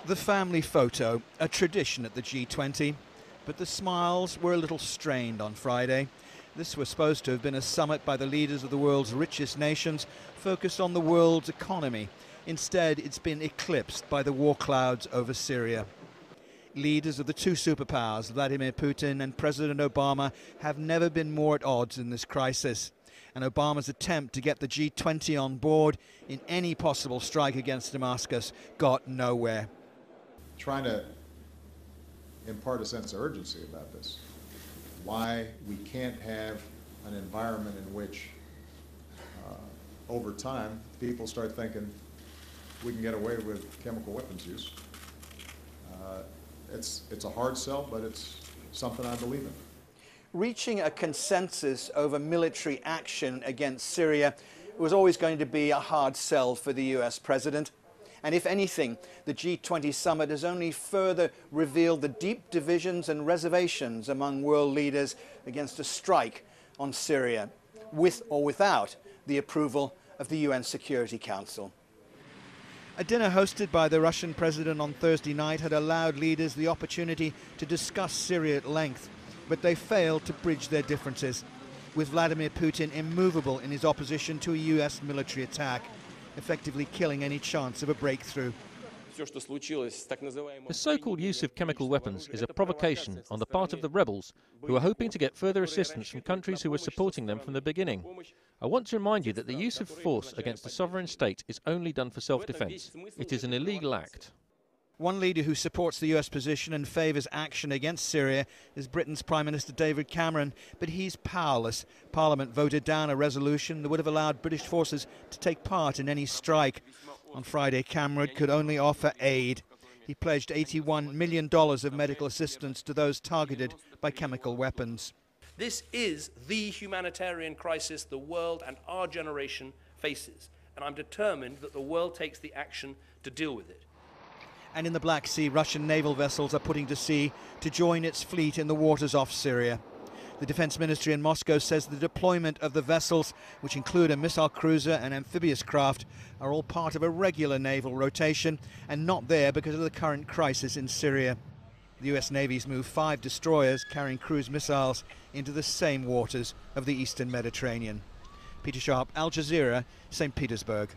The family photo, a tradition at the G20, but the smiles were a little strained on Friday. This was supposed to have been a summit by the leaders of the world's richest nations, focused on the world's economy. Instead, it's been eclipsed by the war clouds over Syria. Leaders of the two superpowers, Vladimir Putin and President Obama, have never been more at odds in this crisis. And Obama's attempt to get the G20 on board in any possible strike against Damascus got nowhere. Trying to impart a sense of urgency about this. Why we can't have an environment in which, over time, people start thinking we can get away with chemical weapons use. It's a hard sell, but it's something I believe in. Reaching a consensus over military action against Syria was always going to be a hard sell for the US president. And if anything, the G20 summit has only further revealed the deep divisions and reservations among world leaders against a strike on Syria, with or without the approval of the UN Security Council. A dinner hosted by the Russian president on Thursday night had allowed leaders the opportunity to discuss Syria at length, but they failed to bridge their differences, with Vladimir Putin immovable in his opposition to a US military attack, effectively killing any chance of a breakthrough. The so-called use of chemical weapons is a provocation on the part of the rebels who are hoping to get further assistance from countries who were supporting them from the beginning. I want to remind you that the use of force against a sovereign state is only done for self-defense. It is an illegal act. One leader who supports the US position and favours action against Syria is Britain's Prime Minister David Cameron, but he's powerless. Parliament voted down a resolution that would have allowed British forces to take part in any strike. On Friday, Cameron could only offer aid. He pledged $81 million of medical assistance to those targeted by chemical weapons. This is the humanitarian crisis the world and our generation faces, and I'm determined that the world takes the action to deal with it. And in the Black Sea, Russian naval vessels are putting to sea to join its fleet in the waters off Syria. The Defense Ministry in Moscow says the deployment of the vessels, which include a missile cruiser and amphibious craft, are all part of a regular naval rotation and not there because of the current crisis in Syria. The US Navy's moved 5 destroyers carrying cruise missiles into the same waters of the eastern Mediterranean. Peter Sharp, Al Jazeera, St Petersburg.